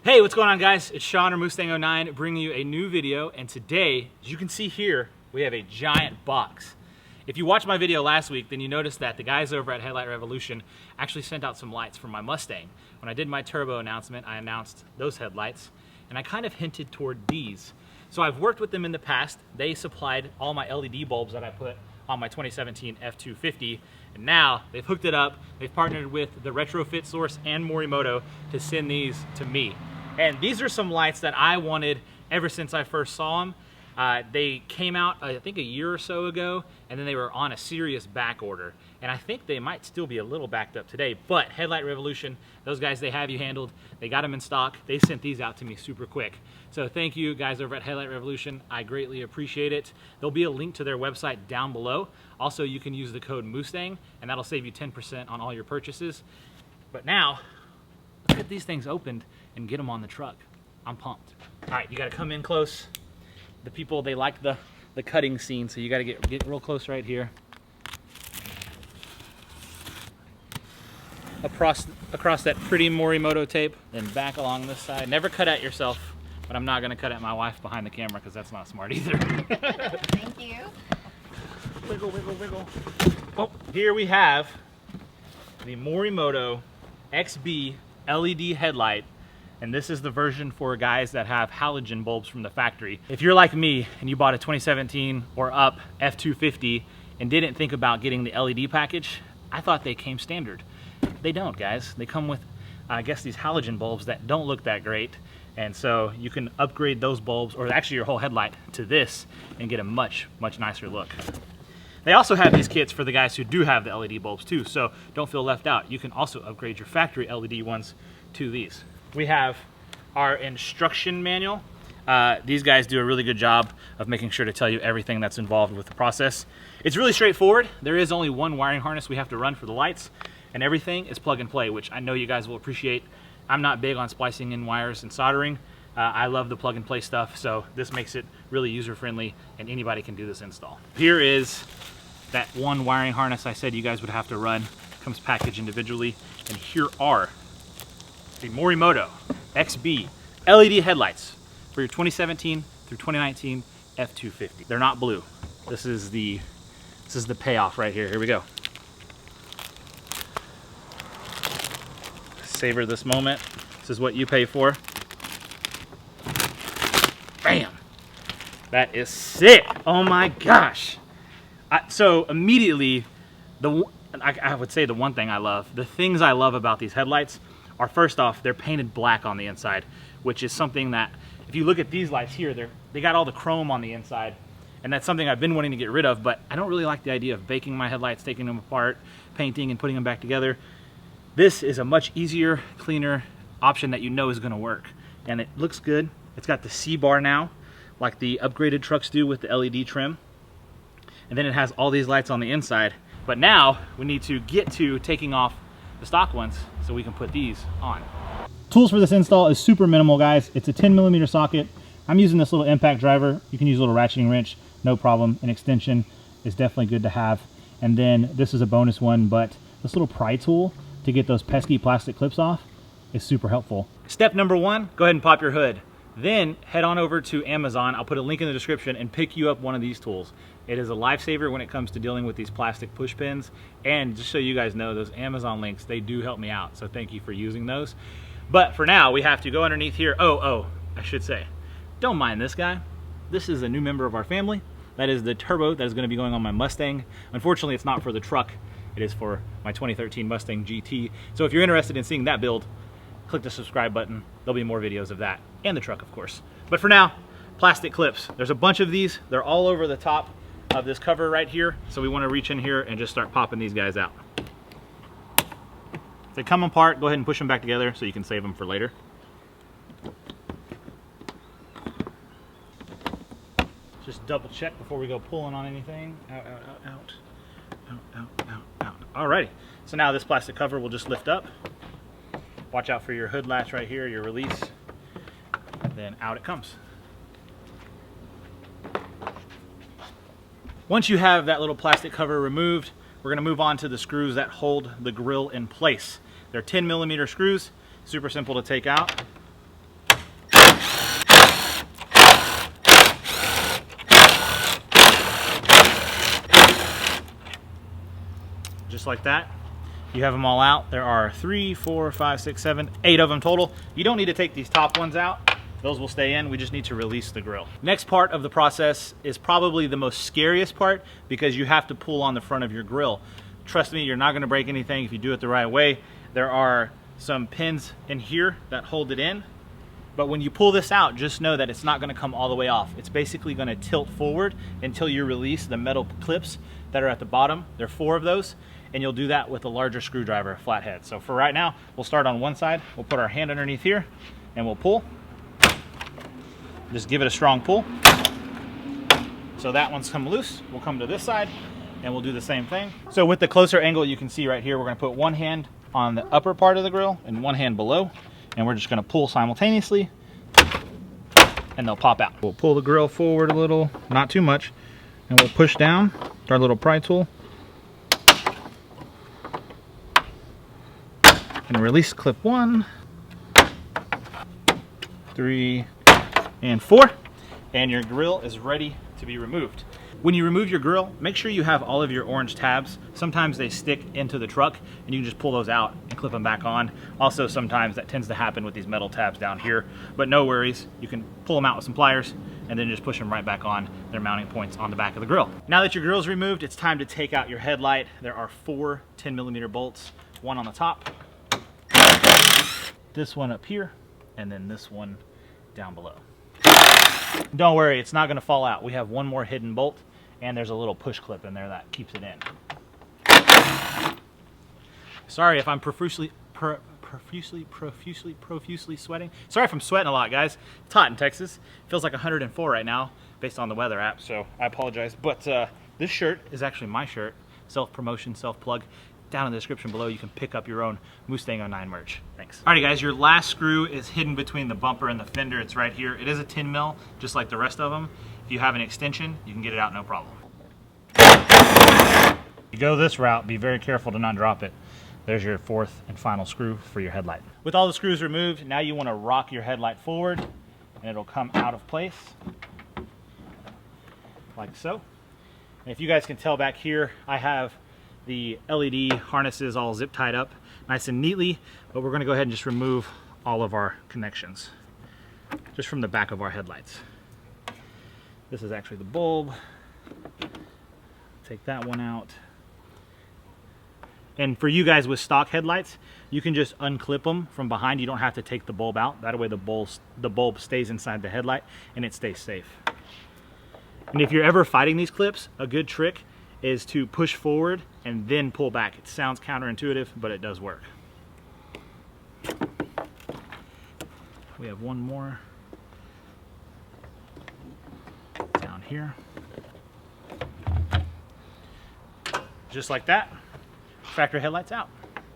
Hey, what's going on, guys? It's Sean or Mustang09 bringing you a new video, and today, as you can see here, we have a giant box. If you watched my video last week, then you noticed that the guys over at Headlight Revolution actually sent out some lights for my Mustang. When I did my turbo announcement, I announced those headlights, and I kind of hinted toward these. So I've worked with them in the past. They supplied all my LED bulbs that I put on my 2017 F250, and now they've hooked it up. They've partnered with the Retrofit Source and Morimoto to send these to me. And these are some lights that I wanted ever since I first saw them. They came out, I think, a year or so ago, and then they were on a serious back order. And I think they might still be a little backed up today, but Headlight Revolution, those guys, they have you handled. They got them in stock. They sent these out to me super quick. So thank you guys over at Headlight Revolution. I greatly appreciate it. There'll be a link to their website down below. Also, you can use the code Mustang, and that'll save you 10% on all your purchases. But now, let's get these things opened and get them on the truck. I'm pumped. All right, you gotta come in close. The people, they like the cutting scene, so you gotta get real close right here. Across that pretty Morimoto tape, then back along this side. Never cut at yourself, but I'm not gonna cut at my wife behind the camera because that's not smart either. Thank you. Wiggle, wiggle, wiggle. Oh, here we have the Morimoto XB LED headlight. And this is the version for guys that have halogen bulbs from the factory. If you're like me and you bought a 2017 or up F250 and didn't think about getting the LED package, I thought they came standard. They don't, guys. They come with, I guess, these halogen bulbs that don't look that great. And so you can upgrade those bulbs, or actually your whole headlight, to this and get a much, much nicer look. They also have these kits for the guys who do have the LED bulbs too, so don't feel left out. You can also upgrade your factory LED ones to these. We have our instruction manual. These guys do a really good job of making sure to tell you everything that's involved with the process. It's really straightforward. There is only one wiring harness we have to run for the lights, and everything is plug and play, which I know you guys will appreciate. I'm not big on splicing in wires and soldering. I love the plug and play stuff, so this makes it really user-friendly, and anybody can do this install. Here is that one wiring harness I said you guys would have to run. It comes packaged individually, and here are the Morimoto XB LED headlights for your 2017 through 2019 F250. They're not blue. This is the payoff right here. Here we go. Savor this moment. This is what you pay for. Bam! That is sick. Oh my gosh. So immediately, I would say the one thing I love, the things I love about these headlights are, first off, they're painted black on the inside, which is something that, if you look at these lights here, they got all the chrome on the inside, and that's something I've been wanting to get rid of, but I don't really like the idea of baking my headlights, taking them apart, painting, and putting them back together. This is a much easier, cleaner option that you know is gonna work, and it looks good. It's got the C-bar now, like the upgraded trucks do with the LED trim, and then it has all these lights on the inside. But now we need to get to taking off the stock ones so we can put these on. Tools for this install is super minimal, guys. It's a 10mm socket. I'm using this little impact driver. You can use a little ratcheting wrench, no problem. An extension is definitely good to have. And then this is a bonus one, but this little pry tool to get those pesky plastic clips off is super helpful. Step number one, go ahead and pop your hood. Then head on over to Amazon. I'll put a link in the description and pick you up one of these tools. It is a lifesaver when it comes to dealing with these plastic push pins. And just so you guys know, those Amazon links, they do help me out. So thank you for using those. But for now, we have to go underneath here. Oh, I should say, don't mind this guy. This is a new member of our family. That is the turbo that is going to be going on my Mustang. Unfortunately, it's not for the truck. It is for my 2013 Mustang GT. So if you're interested in seeing that build, click the subscribe button. There'll be more videos of that, and the truck, of course. But for now, plastic clips. There's a bunch of these. They're all over the top of this cover right here. So we want to reach in here and just start popping these guys out. If they come apart, go ahead and push them back together so you can save them for later. Just double check before we go pulling on anything. Out, out, out, out. Out, out, out, out. Alrighty. So now this plastic cover will just lift up. Watch out for your hood latch right here, your release. Then out it comes. Once you have that little plastic cover removed, we're going to move on to the screws that hold the grill in place. They're 10mm screws, super simple to take out. just like that. You have them all out. There are 3, 4, 5, 6, 7, 8 of them total. You don't need to take these top ones out. Those will stay in. We just need to release the grill. Next part of the process is probably the most scariest part because you have to pull on the front of your grill. Trust me, you're not gonna break anything if you do it the right way. There are some pins in here that hold it in, but when you pull this out, just know that it's not gonna come all the way off. It's basically gonna tilt forward until you release the metal clips that are at the bottom. There are 4 of those, and you'll do that with a larger screwdriver, flathead. So for right now, we'll start on one side. We'll put our hand underneath here and we'll pull. Just give it a strong pull. So that one's come loose. We'll come to this side and we'll do the same thing. So with the closer angle, you can see right here, we're gonna put one hand on the upper part of the grill and one hand below, and we're just gonna pull simultaneously and they'll pop out. We'll pull the grill forward a little, not too much, and we'll push down with our little pry tool and release clip 1, 3, and 4, and your grill is ready to be removed. When you remove your grill, make sure you have all of your orange tabs. Sometimes they stick into the truck and you can just pull those out and clip them back on. Also, sometimes that tends to happen with these metal tabs down here, but no worries. You can pull them out with some pliers and then just push them right back on their mounting points on the back of the grill. Now that your grill's removed, it's time to take out your headlight. There are 4 10mm bolts, one on the top, this one up here, and then this one down below. Don't worry, it's not gonna fall out. We have one more hidden bolt, and there's a little push clip in there that keeps it in. Sorry if I'm profusely sweating. Sorry if I'm sweating a lot, guys. It's hot in Texas. It feels like 104 right now, based on the weather app, so I apologize. But this shirt is actually my shirt. Self-promotion, self-plug. Down in the description below, you can pick up your own Mustang 09 merch. Thanks. Alrighty guys, your last screw is hidden between the bumper and the fender. It's right here. It is a 10 mil, just like the rest of them. If you have an extension, you can get it out no problem. You go this route, be very careful to not drop it. There's your 4th and final screw for your headlight. With all the screws removed, now you want to rock your headlight forward and it'll come out of place like so. And if you guys can tell back here, I have the LED harnesses all zip tied up nice and neatly, but we're going to go ahead and just remove all of our connections just from the back of our headlights. This is actually the bulb. Take that one out. And for you guys with stock headlights, you can just unclip them from behind. You don't have to take the bulb out. That way the bulb stays inside the headlight and it stays safe. And if you're ever fighting these clips, a good trick is to push forward and then pull back. It sounds counterintuitive, but it does work. We have one more down here. Just like that, factory headlights out.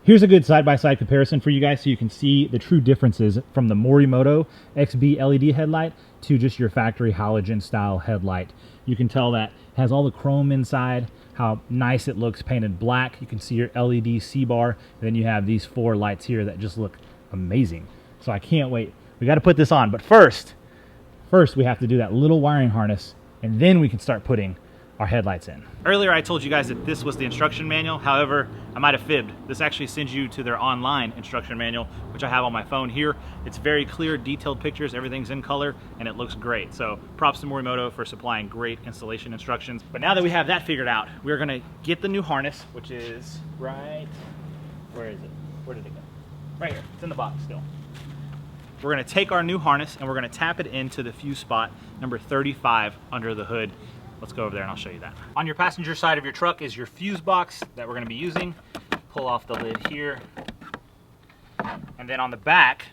Here's a good side-by-side comparison for you guys so you can see the true differences from the Morimoto XB LED headlight to just your factory halogen style headlight. You can tell that it has all the chrome inside, how nice it looks painted black. You can see your LED C-bar, and then you have these 4 lights here that just look amazing. So I can't wait. We got to put this on, but first we have to do that little wiring harness, and then we can start putting our headlights in. Earlier I told you guys that this was the instruction manual. However, I might have fibbed. This actually sends you to their online instruction manual, which I have on my phone here. It's very clear, detailed pictures, everything's in color, and it looks great. So props to Morimoto for supplying great installation instructions. But now that we have that figured out, we're gonna get the new harness, which is right, where is it? Where did it go? Right here, it's in the box still. We're gonna take our new harness and we're gonna tap it into the fuse spot number 35 under the hood. Let's go over there and I'll show you that. On your passenger side of your truck is your fuse box that we're gonna be using. Pull off the lid here. And then on the back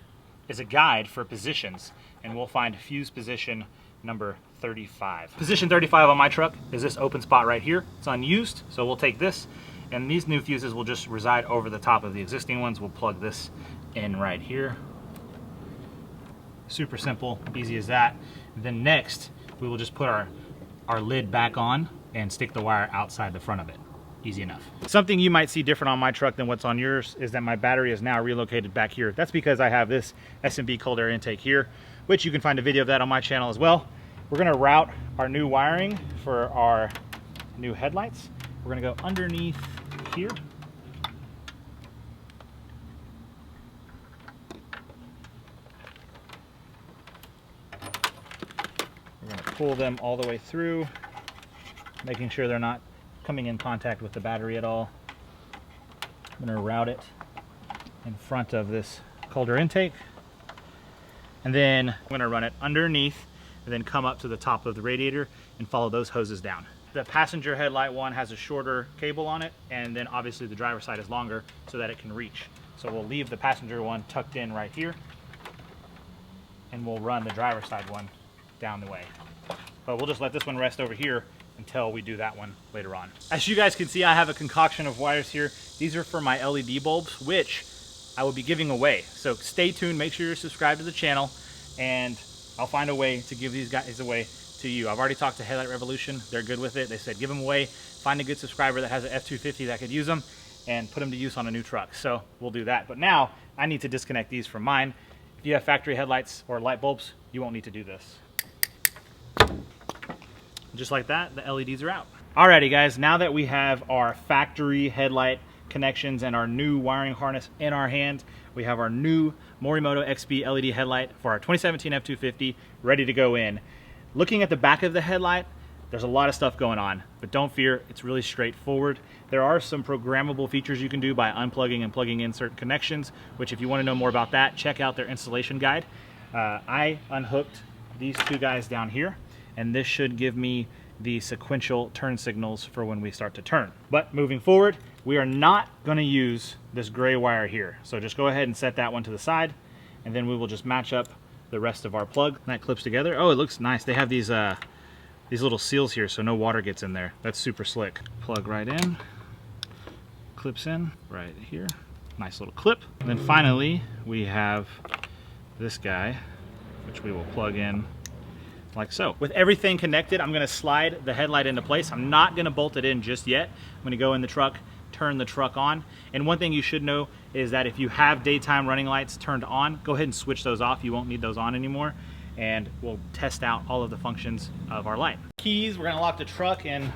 is a guide for positions, and we'll find fuse position number 35. Position 35 on my truck is this open spot right here. It's unused, so we'll take this, and these new fuses will just reside over the top of the existing ones. We'll plug this in right here. Super simple, easy as that. Then next, we will just put our lid back on and stick the wire outside the front of it. Easy enough. Something you might see different on my truck than what's on yours is that my battery is now relocated back here. That's because I have this S&B cold air intake here, which you can find a video of that on my channel as well. We're gonna route our new wiring for our new headlights. We're gonna go underneath here, pull them all the way through, making sure they're not coming in contact with the battery at all. I'm going to route it in front of this cooler intake, and then I'm going to run it underneath and then come up to the top of the radiator and follow those hoses down. The passenger headlight one has a shorter cable on it, and then obviously the driver's side is longer so that it can reach. So we'll leave the passenger one tucked in right here, and we'll run the driver's side one down the way. But we'll just let this one rest over here until we do that one later on. As you guys can see, I have a concoction of wires here. These are for my LED bulbs, which I will be giving away. So stay tuned, make sure you're subscribed to the channel, and I'll find a way to give these guys away to you. I've already talked to Headlight Revolution. They're good with it. They said give them away, find a good subscriber that has an F250 that could use them, and put them to use on a new truck. So we'll do that. But now I need to disconnect these from mine. If you have factory headlights or light bulbs, you won't need to do this. Just like that, the LEDs are out. Alrighty guys, now that we have our factory headlight connections and our new wiring harness in our hand, we have our new Morimoto XB LED headlight for our 2017 F250 ready to go in. Looking at the back of the headlight, there's a lot of stuff going on, but don't fear, it's really straightforward. There are some programmable features you can do by unplugging and plugging in certain connections, which if you want to know more about that, check out their installation guide. I unhooked these two guys down here, and this should give me the sequential turn signals for when we start to turn. But moving forward, we are not going to use this gray wire here. So just go ahead and set that one to the side, and then we will just match up the rest of our plug. That clips together. Oh, it looks nice. They have these little seals here so no water gets in there. That's super slick. Plug right in, clips in right here. Nice little clip. And then finally, we have this guy, which we will plug in like so. With everything connected, I'm gonna slide the headlight into place. I'm not gonna bolt it in just yet. I'm gonna go in the truck, turn the truck on. And one thing you should know is that if you have daytime running lights turned on, go ahead and switch those off. You won't need those on anymore. And we'll test out all of the functions of our light. Keys, we're gonna lock the truck in.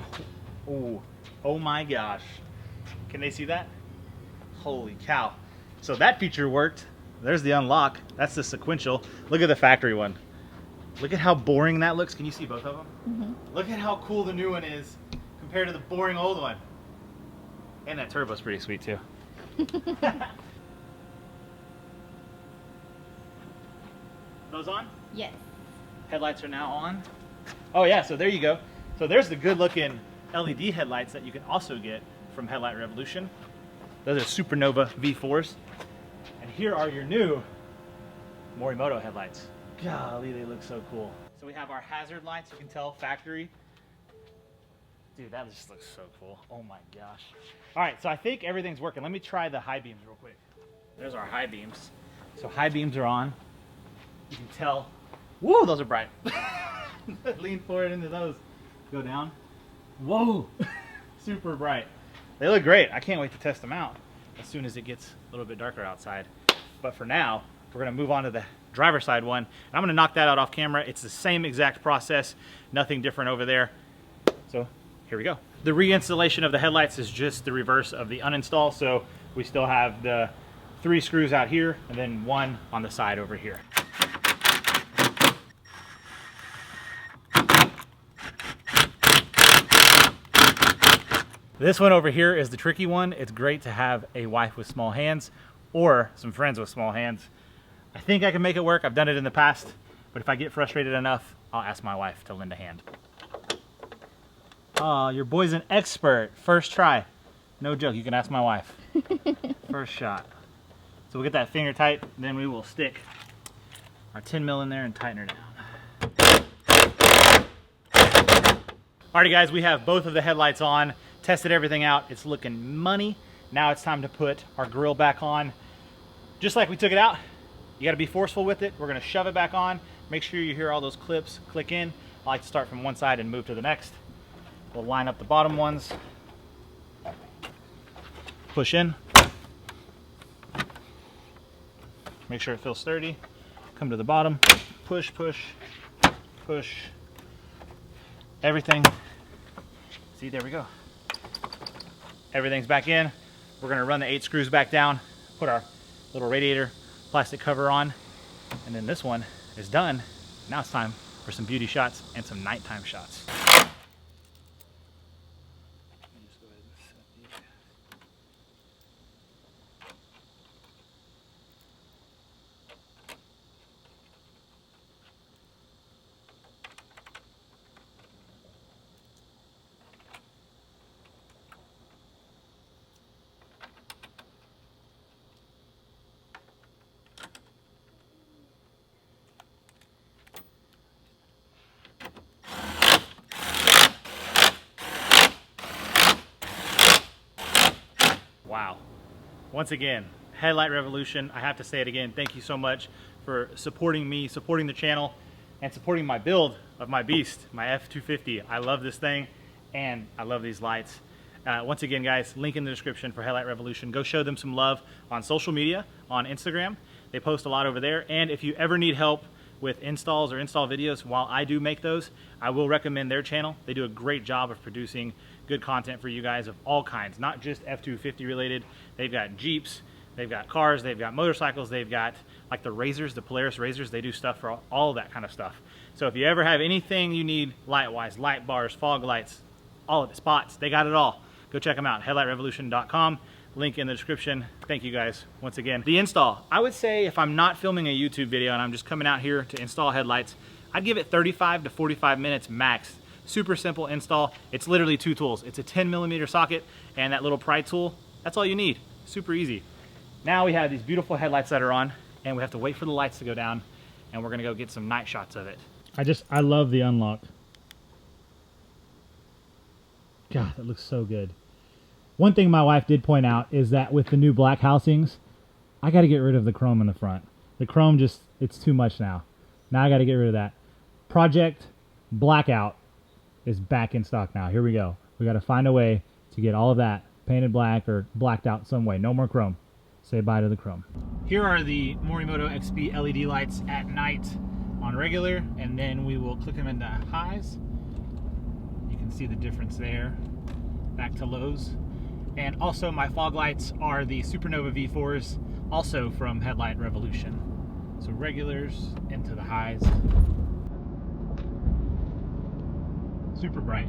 Oh my gosh. Can they see that? Holy cow. So that feature worked. There's the unlock. That's the sequential. Look at the factory one. Look at how boring that looks. Can you see both of them? Mm-hmm. Look at how cool the new one is compared to the boring old one. And that turbo's pretty sweet too. Those on? Yes. Headlights are now on. Oh yeah, so there you go. So there's the good looking LED headlights that you can also get from Headlight Revolution. Those are Supernova V4s. And here are your new Morimoto headlights. Golly, they look so cool. So we have our hazard lights, you can tell, factory. Dude, that just looks so cool. Oh my gosh. All right, so I think everything's working. Let me try the high beams real quick. There's our high beams. So high beams are on. You can tell, whoa, those are bright. Lean forward into those. Go down. Whoa, super bright. They look great. I can't wait to test them out as soon as it gets a little bit darker outside. But for now, we're gonna move on to the driver's side one. And I'm gonna knock that out off camera. It's the same exact process, nothing different over there. So here we go. The reinstallation of the headlights is just the reverse of the uninstall. So we still have the 3 screws out here and then 1 on the side over here. This one over here is the tricky one. It's great to have a wife with small hands or some friends with small hands. I think I can make it work. I've done it in the past, but if I get frustrated enough, I'll ask my wife to lend a hand. Oh, your boy's an expert. First try. No joke, you can ask my wife. First shot. So we'll get that finger tight, and then we will stick our 10 mil in there and tighten her down. Alrighty guys, we have both of the headlights on. Tested everything out. It's looking money. Now it's time to put our grill back on. Just like we took it out, you got to be forceful with it. We're going to shove it back on. Make sure you hear all those clips click in. I like to start from one side and move to the next. We'll line up the bottom ones. Push in. Make sure it feels sturdy. Come to the bottom. Push, push, push. Everything. See, there we go. Everything's back in. We're gonna run the 8 screws back down, put our little radiator plastic cover on, and then this one is done. Now it's time for some beauty shots and some nighttime shots. Wow. Once again, Headlight Revolution, I have to say it again, thank you so much for supporting me, supporting the channel, and supporting my build of my beast, my F250. I love this thing, and I love these lights. Once again, guys, link in the description for Headlight Revolution. Go show them some love on social media, on Instagram. They post a lot over there, and if you ever need help with installs or install videos, while I do make those, I will recommend their channel. They do a great job of producing good content for you guys of all kinds, not just F250 related. They've got Jeeps, they've got cars, they've got motorcycles, they've got like the Razors, the Polaris Razors. They do stuff for all that kind of stuff. So if you ever have anything you need light-wise, light bars, fog lights, all of the spots, they got it all. Go check them out, headlightrevolution.com. Link in the description. Thank you guys once again. The install, I would say if I'm not filming a YouTube video and I'm just coming out here to install headlights, I'd give it 35 to 45 minutes max. Super simple install. It's literally two tools. It's a 10mm socket and that little pry tool. That's all you need. Super easy. Now we have these beautiful headlights that are on, and we have to wait for the lights to go down, and we're gonna go get some night shots of it. I love the unlock. God, that looks so good. One thing my wife did point out is that with the new black housings, I got to get rid of the chrome in the front. The chrome just, it's too much now. Now I got to get rid of that. Project Blackout is back in stock now. Here we go. We got to find a way to get all of that painted black or blacked out some way. No more chrome. Say bye to the chrome. Here are the Morimoto XP LED lights at night on regular, and then we will click them into highs. You can see the difference there. Back to lows. And also my fog lights are the Supernova V4s, also from Headlight Revolution. So regulars into the highs. Super bright.